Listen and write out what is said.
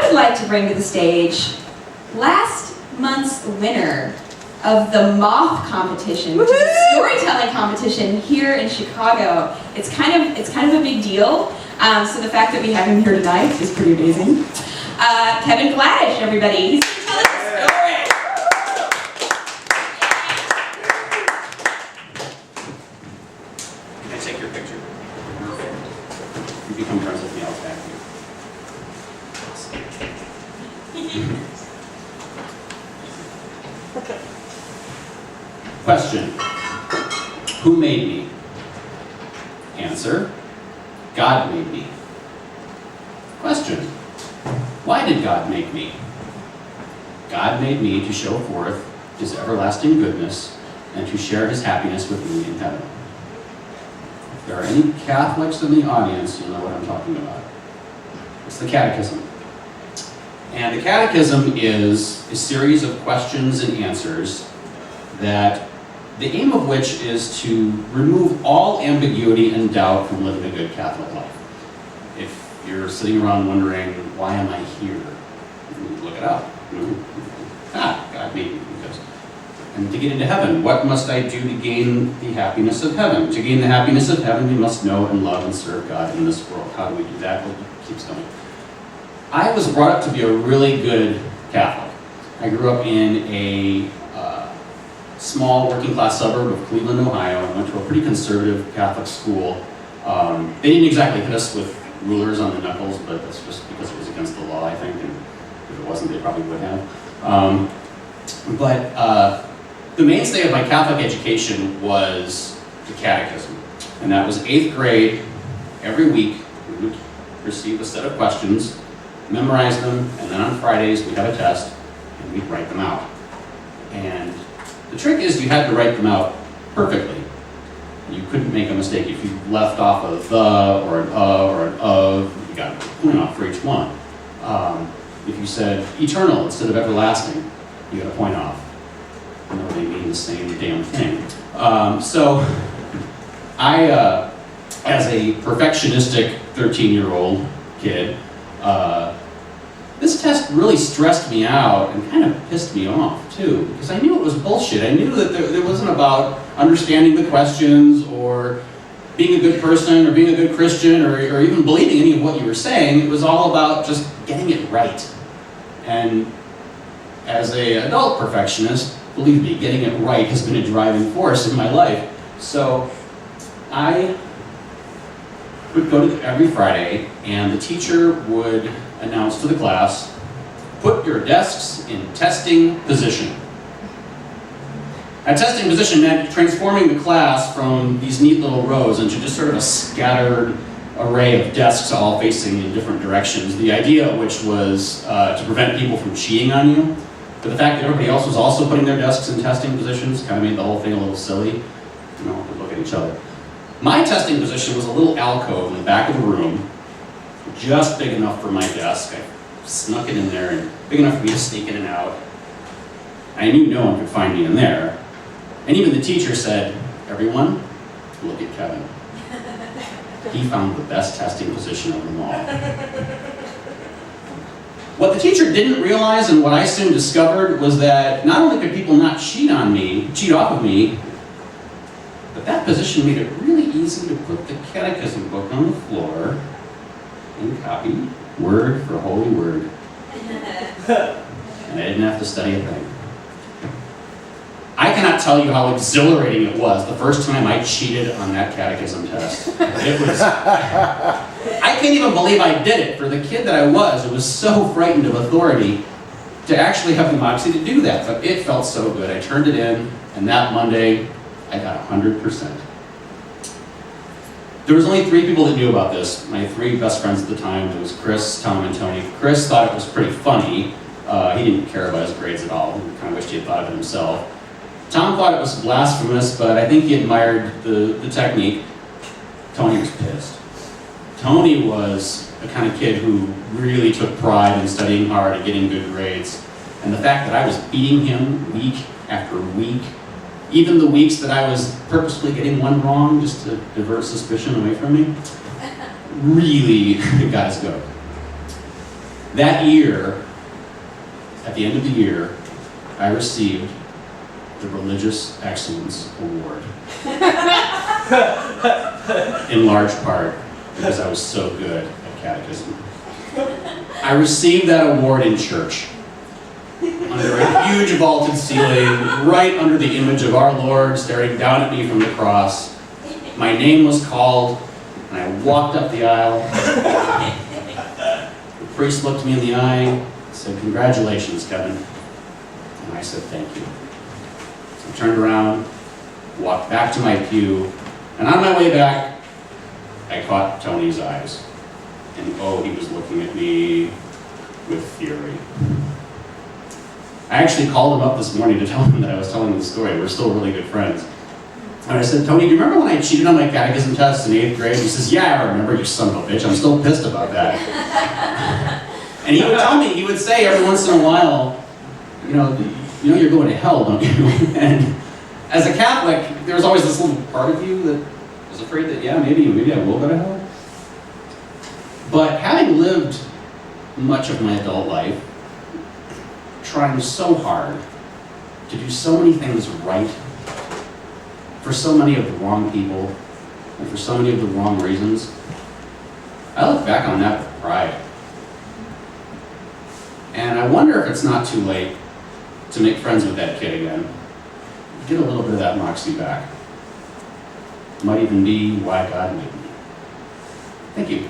would like to bring to the stage last month's winner of the Moth competition, which is a storytelling competition here in Chicago. It's kind of a big deal. So the fact that we have him here tonight is pretty amazing. Kevin Gladish, everybody. He's going to tell us a story. Can I take your picture? You become friends with me, I'll tag you. Question. Who made me? Answer. God made me. Question. Why did God make me? God made me to show forth His everlasting goodness and to share His happiness with me in heaven. If there are any Catholics in the audience, you'll know what I'm talking about. It's the Catechism. And the Catechism is a series of questions and answers that the aim of which is to remove all ambiguity and doubt from living a good Catholic life. If you're sitting around wondering, why am I here? Look it up. God made me because. And to get into heaven, what must I do to gain the happiness of heaven? To gain the happiness of heaven, we must know and love and serve God in this world. How do we do that? Well, it keeps going. I was brought up to be a really good Catholic. I grew up in a small working-class suburb of Cleveland, Ohio. I went to a pretty conservative Catholic school. They didn't exactly hit us with rulers on the knuckles, but that's just because it was against the law, I think, and if it wasn't, they probably would have. But the mainstay of my Catholic education was the Catechism, and that was 8th grade. Every week, we would receive a set of questions, memorize them, and then on Fridays, we'd have a test, and we'd write them out. And the trick is you had to write them out perfectly. You couldn't make a mistake. If you left off a the or an or an of, you got a point off for each one. If you said eternal instead of everlasting, you got a point off. You know, they mean the same damn thing. So I, as a perfectionistic 13-year-old kid, this test really stressed me out and kind of pissed me off too, because I knew it was bullshit. I knew that it wasn't about understanding the questions or being a good person or being a good Christian or even believing any of what you were saying. It was all about just getting it right. And as an adult perfectionist, believe me, getting it right has been a driving force in my life. So I would go to every Friday, and the teacher would announce to the class, put your desks in testing position. That testing position meant transforming the class from these neat little rows into just sort of a scattered array of desks all facing in different directions. The idea of which was to prevent people from cheating on you. But the fact that everybody else was also putting their desks in testing positions kind of made the whole thing a little silly. You know, to look at each other. My testing position was a little alcove in the back of the room, just big enough for my desk. I snuck it in there, and big enough for me to sneak in and out. I knew no one could find me in there. And even the teacher said, everyone, look at Kevin. He found the best testing position of them all. What the teacher didn't realize, and what I soon discovered, was that not only could people not cheat off of me, but that position made it really easy to put the catechism book on the floor and copy word for holy word. And I didn't have to study a thing. I cannot tell you how exhilarating it was the first time I cheated on that catechism test. It was, I can't even believe I did it. For the kid that I was so frightened of authority to actually have the moxie to do that. But it felt so good. I turned it in, and that Monday, I got 100%. There was only 3 people that knew about this. My 3 best friends at the time. It was Chris, Tom, and Tony. Chris thought it was pretty funny. He didn't care about his grades at all. He kind of wished he had thought of it himself. Tom thought it was blasphemous, but I think he admired the technique. Tony was pissed. Tony was the kind of kid who really took pride in studying hard and getting good grades. And the fact that I was beating him week after week, even the weeks that I was purposefully getting one wrong just to divert suspicion away from me, really got his goat. That year, at the end of the year, I received the Religious Excellence Award. In large part because I was so good at catechism. I received that award in church, under a huge vaulted ceiling, right under the image of our Lord staring down at me from the cross. My name was called, and I walked up the aisle. The priest looked me in the eye and said, "Congratulations, Kevin." And I said, "Thank you." So I turned around, walked back to my pew, and on my way back, I caught Tony's eyes. And oh, he was looking at me with fury. I actually called him up this morning to tell him that I was telling him the story. We're still really good friends. And I said, "Tony, do you remember when I cheated on my catechism test in 8th grade?" He says, "Yeah, I remember, you son of a bitch. I'm still pissed about that." And he would tell me, he would say every once in a while, you know you're going to hell, don't you? And as a Catholic, there's always this little part of you that is afraid that, yeah, maybe I will go to hell. But having lived much of my adult life, trying so hard to do so many things right, for so many of the wrong people, and for so many of the wrong reasons, I look back on that with pride. And I wonder if it's not too late to make friends with that kid again. Get a little bit of that moxie back. Might even be why God made me. Thank you.